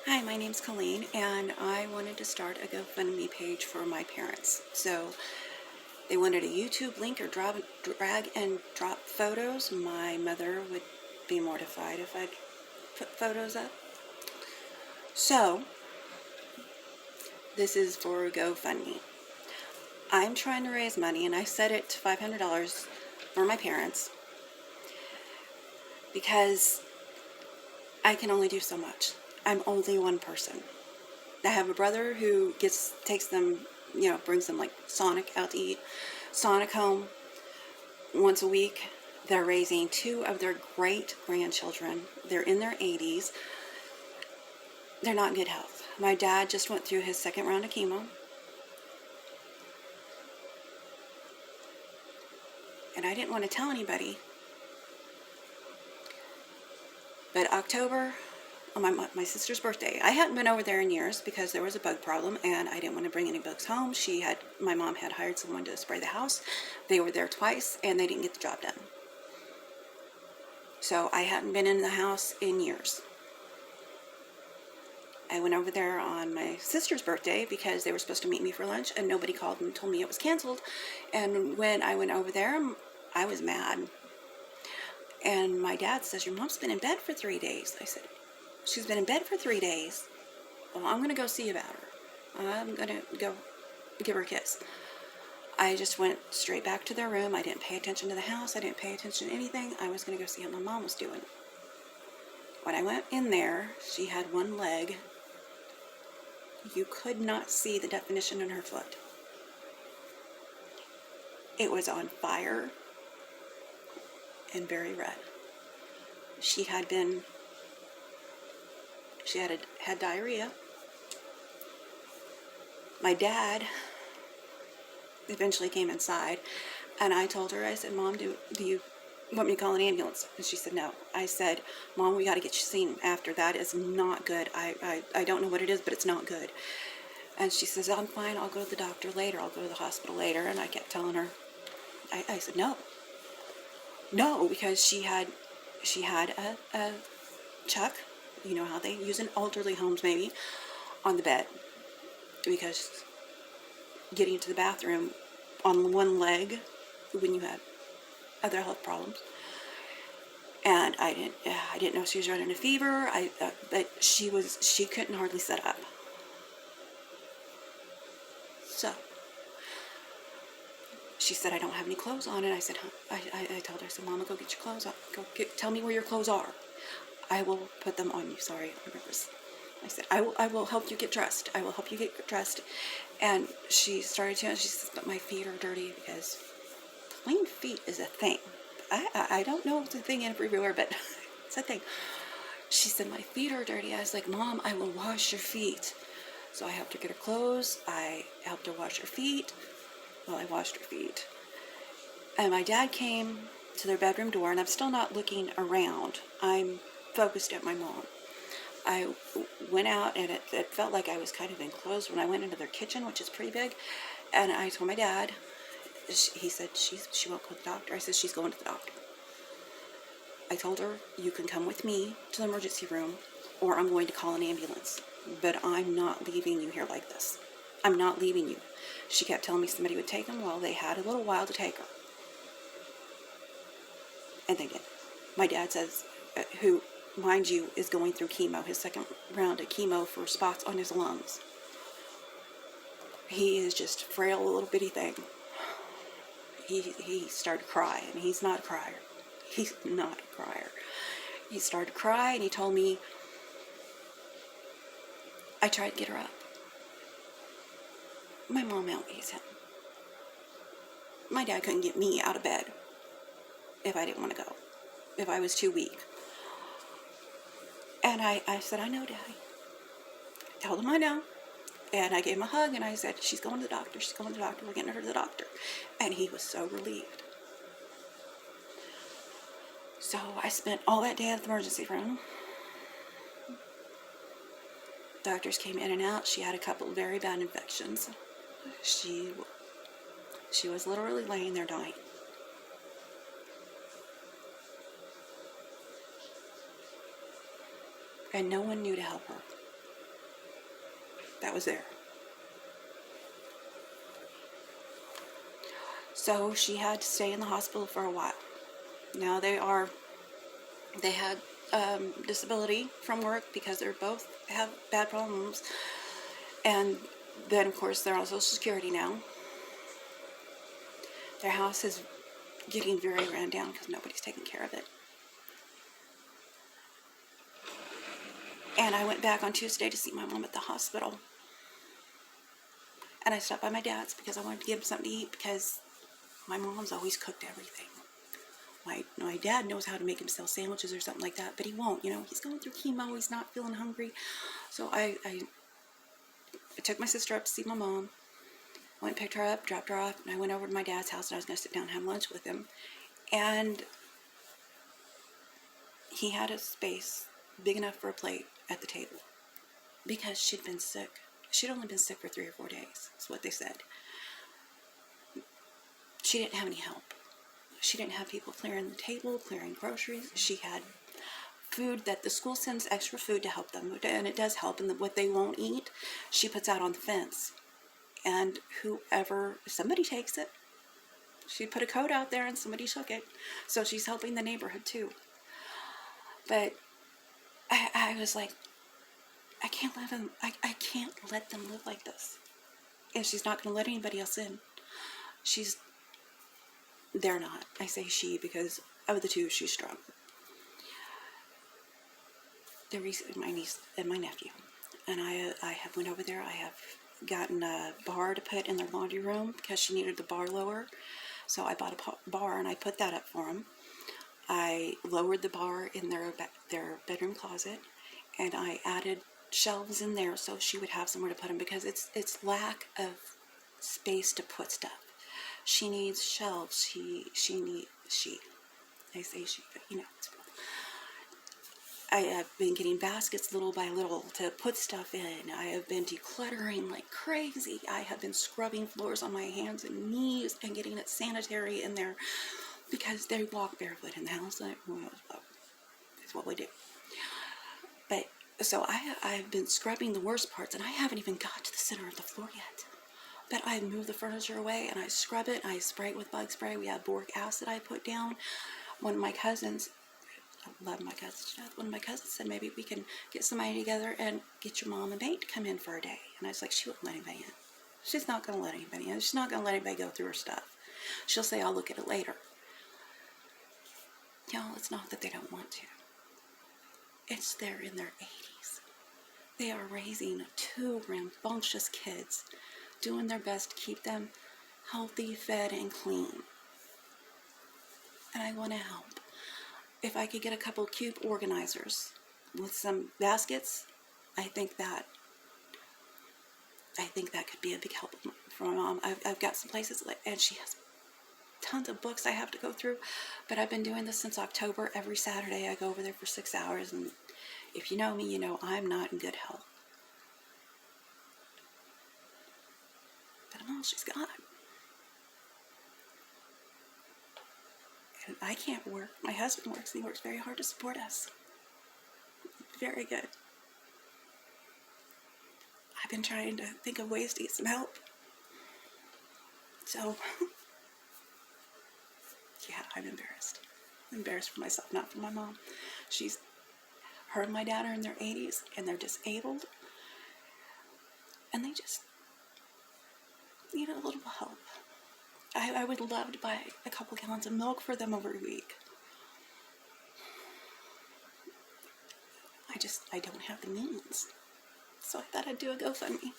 Hi, my name's Coleen, and I wanted to start a GoFundMe page for my parents. So they wanted a YouTube link or drag and drop photos. My mother would be mortified if I put photos up. So this is for GoFundMe. I'm trying to raise money, and I set it to $500 for my parents because I can only do so much. I'm only one person. I have a brother who takes them, brings them like Sonic out to eat. Sonic home once a week. They're raising two of their great grandchildren. They're in their 80s. They're not in good health. My dad just went through his second round of chemo. And I didn't want to tell anybody. But October, on my sister's birthday, I hadn't been over there in years because there was a bug problem and I didn't want to bring any bugs home. My mom had hired someone to spray the house. They were there twice and they didn't get the job done. So I hadn't been in the house in years. I went over there on my sister's birthday because they were supposed to meet me for lunch and nobody called and told me it was canceled. And when I went over there, I was mad. And my dad says, "Your mom's been in bed for 3 days." I said, "She's been in bed for 3 days. Well, I'm going to go see about her. I'm going to go give her a kiss." I just went straight back to their room. I didn't pay attention to the house. I didn't pay attention to anything. I was going to go see how my mom was doing. When I went in there, she had one leg. You could not see the definition in her foot. It was on fire and very red. She had diarrhea. My dad eventually came inside and I told her, I said, "Mom, do you want me to call an ambulance?" And she said, "No." I said, "Mom, we got to get you seen after. That is not good. I don't know what it is, but it's not good." And she says, "I'm fine. I'll go to the doctor later. I'll go to the hospital later." And I kept telling her, I said, no, because she had a chuck, you know how they use in elderly homes maybe, on the bed, because getting to the bathroom on one leg when you had other health problems. And I didn't know she was running a fever. But she couldn't hardly sit up. So she said, "I don't have any clothes on." And I said, I told her, I said, "Mama, go get your clothes on. Tell me where your clothes are. I will put them on you." Sorry, on purpose. I said, I will help you get dressed. I will help you get dressed. And she started to, and she says, "But my feet are dirty," because clean feet is a thing. I don't know if it's a thing everywhere, but it's a thing. She said, "My feet are dirty." I was like, "Mom, I will wash your feet." So I helped her get her clothes. I helped her wash her feet. Well, I washed her feet. And my dad came to their bedroom door, and I'm still not looking around. I'm focused at my mom. I went out, and it felt like I was kind of enclosed when I went into their kitchen, which is pretty big. And I told my dad. He said, she won't go to the doctor. I said, "She's going to the doctor." I told her, "You can come with me to the emergency room, or I'm going to call an ambulance. But I'm not leaving you here like this. I'm not leaving you." She kept telling me somebody would take them. Well, they had a little while to take her. And they did. My dad says, who, mind you, is going through chemo, his second round of chemo for spots on his lungs. He is just a frail little bitty thing. He started crying. He's not a crier. He's not a crier. He started to cry, and he told me, I tried to get her up. My mom outweighs him. My dad couldn't get me out of bed if I didn't want to go, if I was too weak. And I said, "I know, Daddy." I told him I know. And I gave him a hug, and I said, "She's going to the doctor. She's going to the doctor. We're getting her to the doctor." And he was so relieved. So I spent all that day at the emergency room. Doctors came in and out. She had a couple of very bad infections. She was literally laying there dying. And no one knew to help her. that was there. So she had to stay in the hospital for a while. Now they had disability from work because they both have bad problems. And then, of course, they're on Social Security now. Their house is getting very ran down because nobody's taking care of it. And I went back on Tuesday to see my mom at the hospital. And I stopped by my dad's because I wanted to give him something to eat because my mom's always cooked everything. My dad knows how to make himself sandwiches or something like that, but he won't. He's going through chemo. He's not feeling hungry. So I took my sister up to see my mom. I went and picked her up, dropped her off, and I went over to my dad's house, and I was going to sit down and have lunch with him. And he had a space big enough for a plate at the table because she'd been sick. She'd only been sick for 3 or 4 days, is what they said. She didn't have any help. She didn't have people clearing the table, clearing groceries. She had food that the school sends extra food to help them, and it does help. And what they won't eat, she puts out on the fence. And somebody takes it. She put a coat out there and somebody took it. So she's helping the neighborhood too. But I was like, I can't let them live like this. And she's not going to let anybody else in. They're not. I say she because of the two, she's strong. They're my niece and my nephew. And I have went over there. I have gotten a bar to put in their laundry room because she needed the bar lower. So I bought a bar and I put that up for them. I lowered the bar in their bedroom closet, and I added shelves in there so she would have somewhere to put them because it's lack of space to put stuff. She needs shelves. I say she, but it's wrong. I have been getting baskets little by little to put stuff in. I have been decluttering like crazy. I have been scrubbing floors on my hands and knees and getting it sanitary in there because they walk barefoot in the house. It's what we do. But so I've been scrubbing the worst parts, and I haven't even got to the center of the floor yet. But I move the furniture away and I scrub it. I spray it with bug spray. We have boric acid I put down. One of my cousins, I love my cousins to death. One of my cousins said maybe we can get somebody together and get your mom and mate to come in for a day. And I was like, she wouldn't let anybody in. She's not going to let anybody in. She's not going to let anybody go through her stuff. She'll say, I'll look at it later. It's not that they don't want to. It's they're in their 80s. They are raising 2 rambunctious kids, doing their best to keep them healthy, fed, and clean. And I want to help. If I could get a couple cube organizers with some baskets, I think that could be a big help for my mom. I've got some places, and she has tons of books I have to go through, but I've been doing this since October. Every Saturday I go over there for 6 hours, and if you know me, you know I'm not in good health. But I'm all she's got. And I can't work. My husband works, and he works very hard to support us. Very good. I've been trying to think of ways to get some help. So, yeah, I'm embarrassed. I'm embarrassed for myself, not for my mom. Her and my dad are in their 80s, and they're disabled. And they just need a little help. I would love to buy a couple gallons of milk for them every week. I don't have the means. So I thought I'd do a GoFundMe.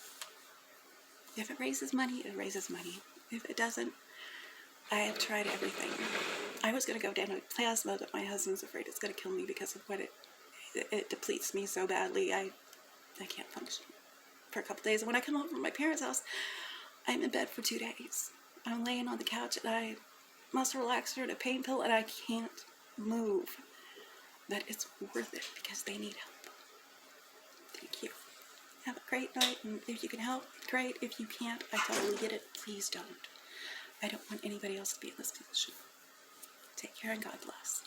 If it raises money, it raises money. If it doesn't, I have tried everything. I was going to go down to plasma, but my husband's afraid it's going to kill me because of what it depletes me so badly. I can't function for a couple days. And when I come home from my parents' house, I'm in bed for 2 days. I'm laying on the couch, and I muscle relaxer and a pain pill, and I can't move. But it's worth it because they need help. Thank you. Have a great night, and if you can help, great. If you can't, I totally get it. Please don't. I don't want anybody else to be in this position. Take care, and God bless.